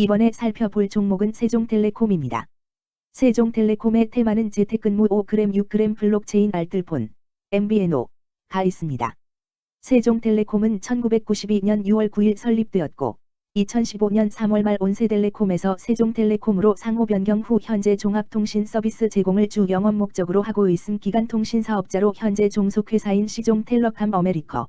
이번에 살펴볼 종목은 세종텔레콤입니다. 세종텔레콤의 테마는 재택근무 5g 6g 블록체인 알뜰폰, MVNO가 있습니다. 세종텔레콤은 1992년 6월 9일 설립되었고 2015년 3월 말 온세텔레콤에서 세종텔레콤으로 상호 변경 후 현재 종합통신 서비스 제공을 주 영업 목적으로 하고 있음. 기간통신 사업자로 현재 종속회사인 시종텔레콤 아메리카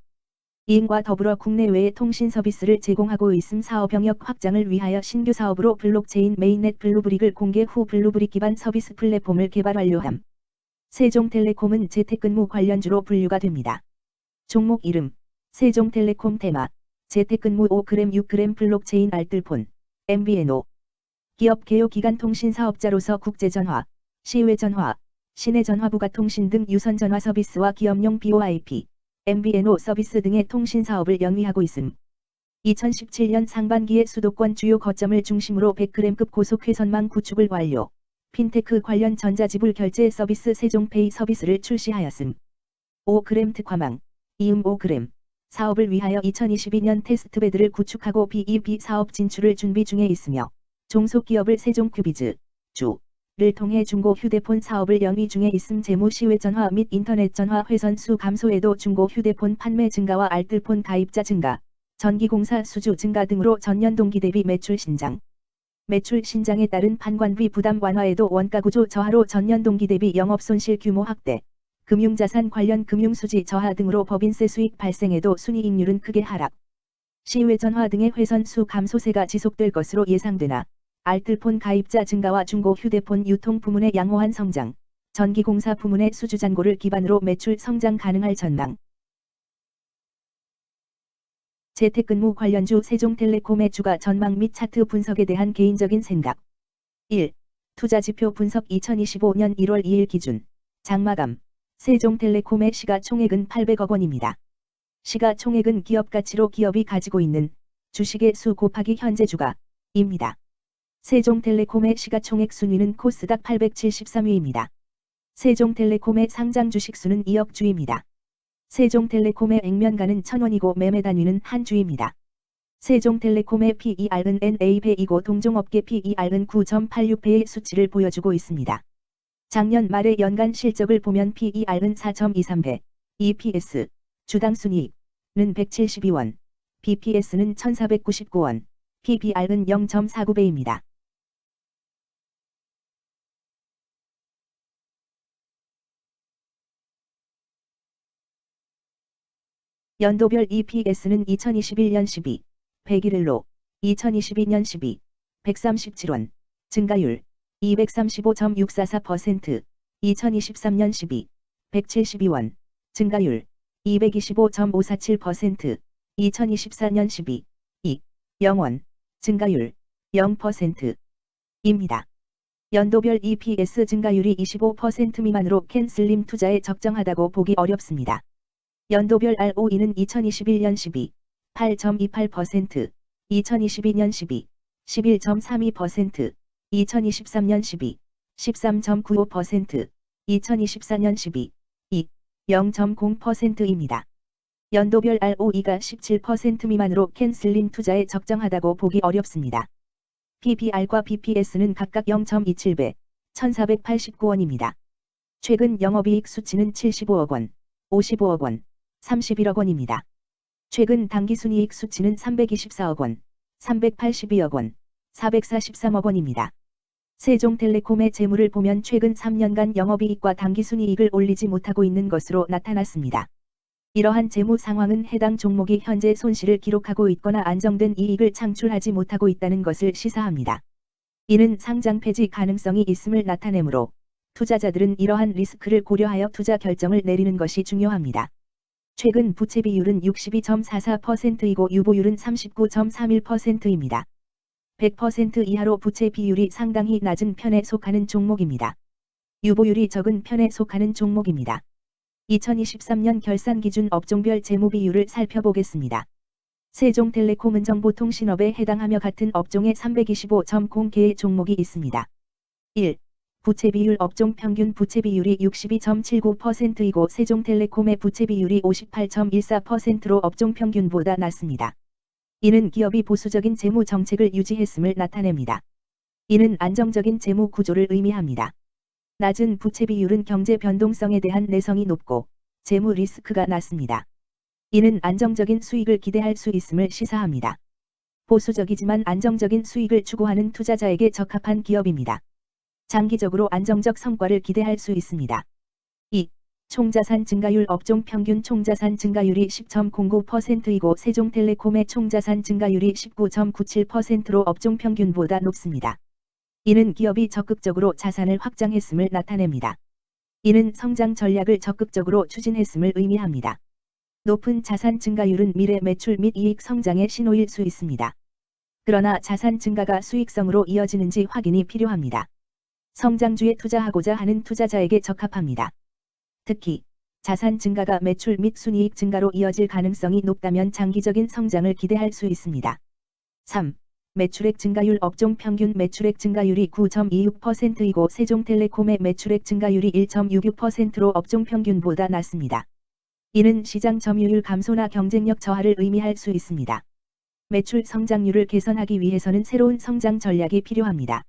인과 더불어 국내외의 통신 서비스를 제공하고 있음. 사업 영역 확장을 위하여 신규 사업으로 블록체인 메인넷 블루브릭을 공개 후 블루브릭 기반 서비스 플랫폼을 개발 완료함. 세종텔레콤은 재택근무 관련주로 분류가 됩니다. 종목 이름, 세종텔레콤 테마, 재택근무 5g 6g 블록체인 알뜰폰, MVNO. 기업 개요 기간 통신 사업자로서 국제전화, 시외전화, 시내전화 부가통신 등 유선전화 서비스와 기업용 VoIP, MVNO 서비스 등의 통신 사업을 영위하고 있음. 2017년 상반기에 수도권 주요 거점을 중심으로 100g급 고속회선망 구축을 완료, 핀테크 관련 전자지불 결제 서비스 세종페이 서비스를 출시하였음. 5g 특화망, 5g 사업을 위하여 2022년 테스트베드를 구축하고 BEB 사업 진출을 준비 중에 있으며 종속기업을 세종큐비즈, 를 통해 중고 휴대폰 사업을 영위 중에 있음. 재무 시외전화 및 인터넷 전화 회선 수 감소에도 중고 휴대폰 판매 증가와 알뜰폰 가입자 증가, 전기공사 수주 증가 등으로 전년 동기 대비 매출 신장. 매출 신장에 따른 판관비 부담 완화에도 원가구조 저하로 전년 동기 대비 영업손실 규모 확대, 금융자산 관련 금융수지 저하 등으로 법인세 수익 발생에도 순이익률은 크게 하락. 시외전화 등의 회선 수 감소세가 지속될 것으로 예상되나 알뜰폰 가입자 증가와 중고 휴대폰 유통 부문의 양호한 성장, 전기공사 부문의 수주 잔고를 기반으로 매출 성장 가능할 전망. 재택근무 관련주 세종텔레콤의 주가 전망 및 차트 분석에 대한 개인적인 생각. 1. 투자지표 분석 2025년 1월 2일 기준 장마감 세종텔레콤의 시가총액은 800억 원입니다. 시가총액은 기업가치로 기업이 가지고 있는 주식의 수 곱하기 현재 주가입니다. 세종텔레콤의 시가총액 순위는 코스닥 873위입니다. 세종텔레콤의 상장 주식수는 2억 주입니다. 세종텔레콤의 액면가는 1000원이고 매매 단위는 한 주입니다. 세종텔레콤의 PER은 NA100이고 동종업계 PER은 9.86배의 수치를 보여주고 있습니다. 작년 말의 연간 실적을 보면 PER은 4.23배, EPS, 주당 순이익은 172원, BPS는 1499원, PBR은 0.49배입니다. 연도별 EPS는 2021년 12, 101일로 2022년 12, 137원, 증가율 235.644%, 2023년 12, 172원, 증가율 225.547%, 2024년 12, 0원, 증가율 0%입니다. 연도별 EPS 증가율이 25% 미만으로 캔슬림 투자에 적정하다고 보기 어렵습니다. 연도별 ROE는 2021년 12, 8.28%, 2022년 12, 11.32%, 2023년 12, 13.95%, 2024년 12, 0.0%입니다. 연도별 ROE가 17% 미만으로 캔슬림 투자에 적정하다고 보기 어렵습니다. PBR과 BPS는 각각 0.27배, 1489원입니다. 최근 영업이익 수치는 75억 원, 55억 원, 31억 원입니다. 최근 당기순이익 수치는 324억 원, 382억 원, 443억 원입니다. 세종텔레콤의 재물을 보면 최근 3년간 영업이익과 당기순이익을 올리지 못하고 있는 것으로 나타났습니다. 이러한 재무 상황은 해당 종목이 현재 손실을 기록하고 있거나 안정된 이익을 창출하지 못하고 있다는 것을 시사합니다. 이는 상장 폐지 가능성이 있음을 나타내므로 투자자들은 이러한 리스크를 고려하여 투자 결정을 내리는 것이 중요합니다. 최근 부채 비율은 62.44%이고 유보율은 39.31%입니다. 100% 이하로 부채 비율이 상당히 낮은 편에 속하는 종목입니다. 유보율이 적은 편에 속하는 종목입니다. 2023년 결산 기준 업종별 재무 비율을 살펴보겠습니다. 세종텔레콤은 정보통신업에 해당하며 같은 업종에 325.0개의 종목이 있습니다. 1. 부채 비율 업종 평균 부채 비율이 62.79%이고 세종텔레콤의 부채 비율이 58.14%로 업종 평균보다 낮습니다. 이는 기업이 보수적인 재무 정책을 유지했음을 나타냅니다. 이는 안정적인 재무 구조를 의미합니다. 낮은 부채 비율은 경제 변동성에 대한 내성이 높고 재무 리스크가 낮습니다. 이는 안정적인 수익을 기대할 수 있음을 시사합니다. 보수적이지만 안정적인 수익을 추구하는 투자자에게 적합한 기업입니다. 장기적으로 안정적 성과를 기대할 수 있습니다. 2. 총자산 증가율 업종 평균 총자산 증가율이 10.09%이고 세종텔레콤의 총자산 증가율이 19.97%로 업종 평균보다 높습니다. 이는 기업이 적극적으로 자산을 확장했음을 나타냅니다. 이는 성장 전략을 적극적으로 추진했음을 의미합니다. 높은 자산 증가율은 미래 매출 및 이익 성장의 신호일 수 있습니다. 그러나 자산 증가가 수익성으로 이어지는지 확인이 필요합니다. 성장주에 투자하고자 하는 투자자에게 적합합니다. 특히 자산 증가가 매출 및 순이익 증가로 이어질 가능성이 높다면 장기적인 성장을 기대할 수 있습니다. 3. 매출액 증가율 업종 평균 매출액 증가율이 9.26%이고 세종텔레콤의 매출액 증가율이 1.66%로 업종 평균보다 낮습니다. 이는 시장 점유율 감소나 경쟁력 저하를 의미할 수 있습니다. 매출 성장률을 개선하기 위해서는 새로운 성장 전략이 필요합니다.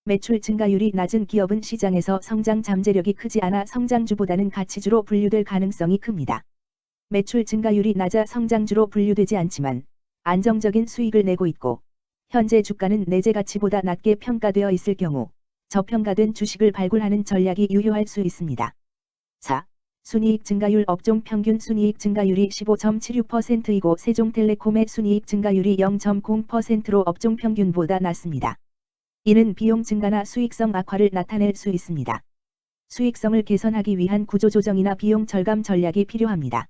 매출 증가율이 낮은 기업은 시장에서 성장 잠재력이 크지 않아 성장주보다는 가치주로 분류될 가능성이 큽니다. 매출 증가율이 낮아 성장주로 분류되지 않지만 안정적인 수익을 내고 있고 현재 주가는 내재 가치보다 낮게 평가되어 있을 경우 저평가된 주식을 발굴하는 전략이 유효할 수 있습니다. 4. 순이익 증가율 업종 평균 순이익 증가율이 15.76%이고 세종텔레콤의 순이익 증가율이 0.0%로 업종 평균보다 낮습니다. 이는 비용 증가나 수익성 악화를 나타낼 수 있습니다. 수익성을 개선하기 위한 구조조정이나 비용 절감 전략이 필요합니다.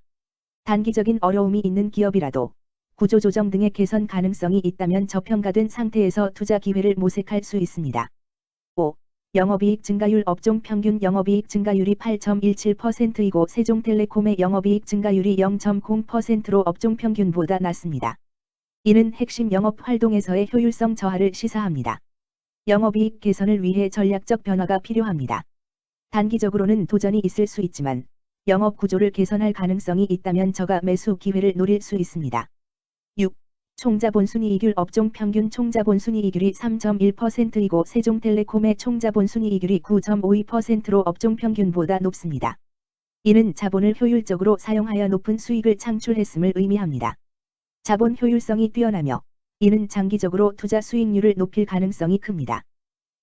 단기적인 어려움이 있는 기업이라도 구조조정 등의 개선 가능성이 있다면 저평가된 상태에서 투자 기회를 모색할 수 있습니다. 5. 영업이익 증가율 업종 평균 영업이익 증가율이 8.17%이고 세종텔레콤의 영업이익 증가율이 0.0%로 업종 평균보다 낮습니다. 이는 핵심 영업 활동에서의 효율성 저하를 시사합니다. 영업이익 개선을 위해 전략적 변화가 필요합니다. 단기적으로는 도전이 있을 수 있지만 영업 구조를 개선할 가능성이 있다면 저가 매수 기회를 노릴 수 있습니다. 6. 총자본 순이익률 업종 평균 총자본 순이익률이 3.1%이고 세종텔레콤의 총자본 순이익률이 9.52%로 업종 평균보다 높습니다. 이는 자본을 효율적으로 사용하여 높은 수익을 창출했음을 의미합니다. 자본 효율성이 뛰어나며 이는 장기적으로 투자 수익률을 높일 가능성이 큽니다.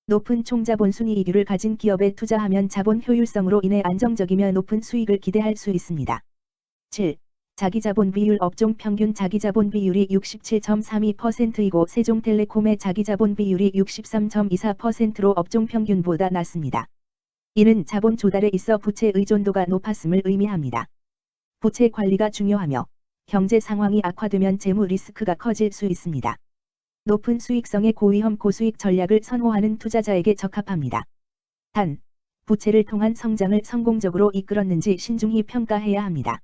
높은 총자본 순이익률을 가진 기업에 투자하면 자본 효율성으로 인해 안정적이며 높은 수익을 기대할 수 있습니다. 7. 자기자본 비율 업종 평균 자기자본 비율이 67.32%이고 세종텔레콤의 자기자본 비율이 63.24%로 업종 평균보다 낮습니다. 이는 자본 조달에 있어 부채 의존도가 높았음을 의미합니다. 부채 관리가 중요하며 경제 상황이 악화되면 재무 리스크가 커질 수 있습니다. 높은 수익성의 고위험 고수익 전략을 선호하는 투자자에게 적합합니다. 단, 부채를 통한 성장을 성공적으로 이끌었는지 신중히 평가해야 합니다.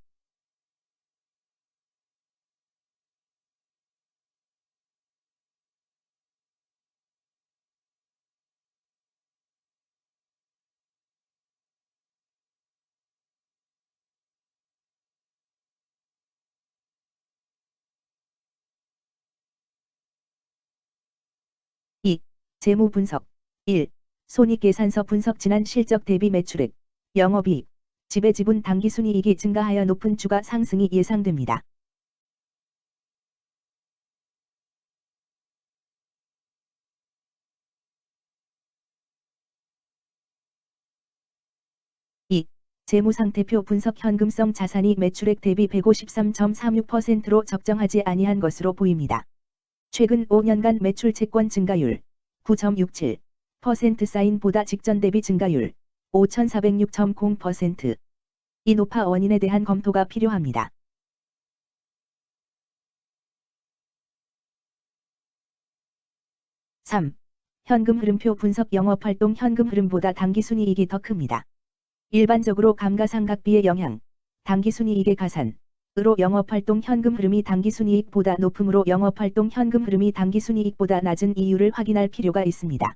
(2) 재무 분석 1. 손익계산서 분석 지난 실적 대비 매출액, 영업이익, 지배지분 당기순이익이 증가하여 높은 주가 상승이 예상됩니다. (2) 재무상태표 분석 현금성 자산이 매출액 대비 153.36%로 적정하지 아니한 것으로 보입니다. 최근 5년간 매출 채권 증가율 9.67% 사인보다 직전 대비 증가율 5,406.0%. 이 높아 원인에 대한 검토가 필요합니다. (3) 현금 흐름표 분석 영업활동 현금 흐름보다 당기순이익이 더 큽니다. 일반적으로 감가상각비의 영향, 당기순이익의 가산으로 영업활동 현금 흐름이 당기순이익보다 높으므로 영업활동 현금 흐름이 당기순이익보다 낮은 이유를 확인할 필요가 있습니다.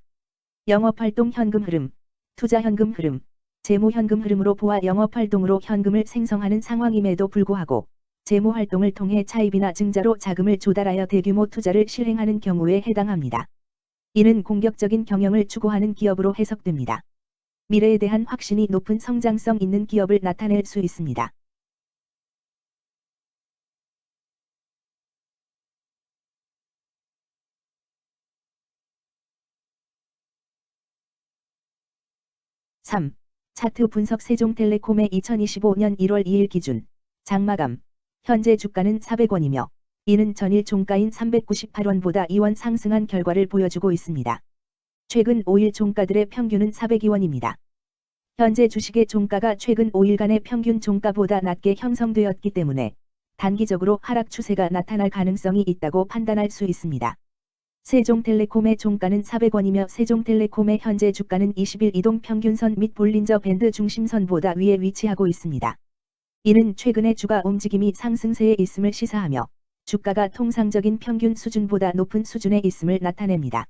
영업활동 현금 흐름, 투자 현금 흐름, 재무 현금 흐름으로 보아 영업활동으로 현금을 생성하는 상황임에도 불구하고 재무 활동을 통해 차입이나 증자로 자금을 조달하여 대규모 투자를 실행하는 경우에 해당합니다. 이는 공격적인 경영을 추구하는 기업으로 해석됩니다. 미래에 대한 확신이 높은 성장성 있는 기업을 나타낼 수 있습니다. (3) 차트 분석 세종텔레콤의 2025년 1월 2일 기준 장마감 현재 주가는 400원이며 이는 전일 종가인 398원보다 2원 상승한 결과를 보여주고 있습니다. 최근 5일 종가들의 평균은 402원입니다. 현재 주식의 종가가 최근 5일간의 평균 종가보다 낮게 형성되었기 때문에 단기적으로 하락 추세가 나타날 가능성이 있다고 판단할 수 있습니다. 세종텔레콤의 종가는 400원이며 세종텔레콤의 현재 주가는 20일 이동평균선 및 볼린저 밴드 중심선보다 위에 위치하고 있습니다. 이는 최근의 주가 움직임이 상승세에 있음을 시사하며 주가가 통상적인 평균 수준보다 높은 수준에 있음을 나타냅니다.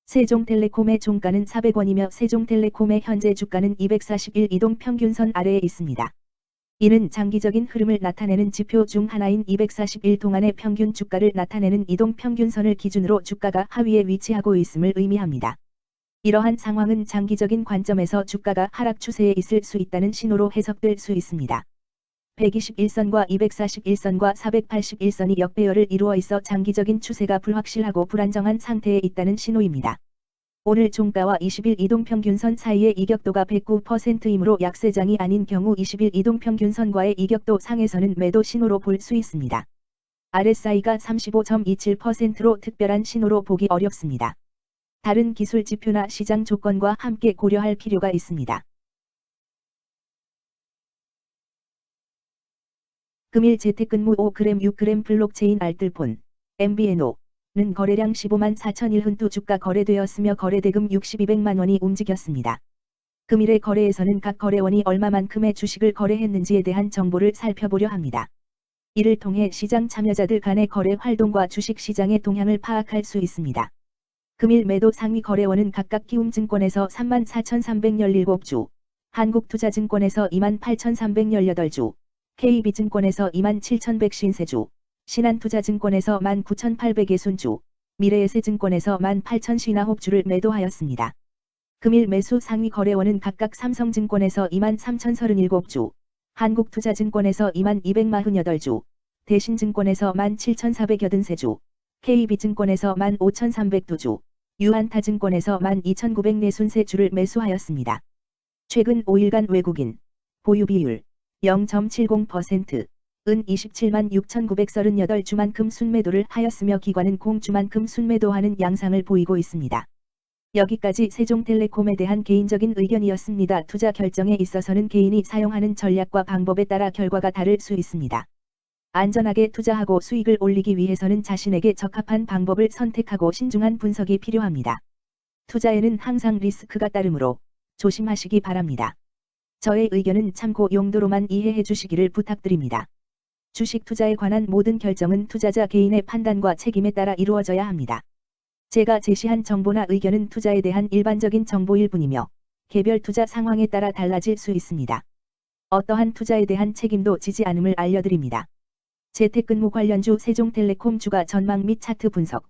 세종텔레콤의 종가는 400원이며 세종텔레콤의 현재 주가는 241 이동평균선 아래에 있습니다. 이는 장기적인 흐름을 나타내는 지표 중 하나인 241 동안의 평균 주가를 나타내는 이동평균선을 기준으로 주가가 하위에 위치하고 있음을 의미합니다. 이러한 상황은 장기적인 관점에서 주가가 하락 추세에 있을 수 있다는 신호로 해석될 수 있습니다. 121선과 241선과 481선이 역배열을 이루어 있어 장기적인 추세가 불확실하고 불안정한 상태에 있다는 신호입니다. 오늘 종가와 20일 이동평균선 사이의 이격도가 109%이므로 약세장이 아닌 경우 20일 이동평균선과의 이격도 상에서는 매도 신호로 볼 수 있습니다. RSI가 35.27%로 특별한 신호로 보기 어렵습니다. 다른 기술 지표나 시장 조건과 함께 고려할 필요가 있습니다. 금일 재택근무 5g 6g 블록체인 알뜰폰 MBNO는 거래량 15만 4,001흔두 주가 거래되었으며 거래대금 6,200만 원이 움직였습니다. 금일의 거래에서는 각 거래원이 얼마만큼의 주식을 거래했는지에 대한 정보를 살펴보려 합니다. 이를 통해 시장 참여자들 간의 거래 활동과 주식 시장의 동향을 파악할 수 있습니다. 금일 매도 상위 거래원은 각각 키움증권에서 34,317주, 한국투자증권에서 28,318주, KB증권에서 27,153주, 신한투자증권에서 19,860주, 미래에셋증권에서 18,059주를 매도하였습니다. 금일 매수 상위 거래원은 각각 삼성증권에서 23,037주, 한국투자증권에서 22,248주, 대신증권에서 17,483주, KB증권에서 15,302주, 유한타증권에서 12,943주를 매수하였습니다. 최근 5일간 외국인 보유 비율 0.70%, 은 27만 6,938주만큼 순매도를 하였으며 기관은 공주만큼 순매도하는 양상을 보이고 있습니다. 여기까지 세종텔레콤에 대한 개인적인 의견이었습니다. 투자 결정에 있어서는 개인이 사용하는 전략과 방법에 따라 결과가 다를 수 있습니다. 안전하게 투자하고 수익을 올리기 위해서는 자신에게 적합한 방법을 선택하고 신중한 분석이 필요합니다. 투자에는 항상 리스크가 따르므로 조심하시기 바랍니다. 저의 의견은 참고 용도로만 이해해 주시기를 부탁드립니다. 주식 투자에 관한 모든 결정은 투자자 개인의 판단과 책임에 따라 이루어져야 합니다. 제가 제시한 정보나 의견은 투자에 대한 일반적인 정보일 뿐이며 개별 투자 상황에 따라 달라질 수 있습니다. 어떠한 투자에 대한 책임도 지지 않음을 알려드립니다. 재택근무 관련주 세종텔레콤 주가 전망 및 차트 분석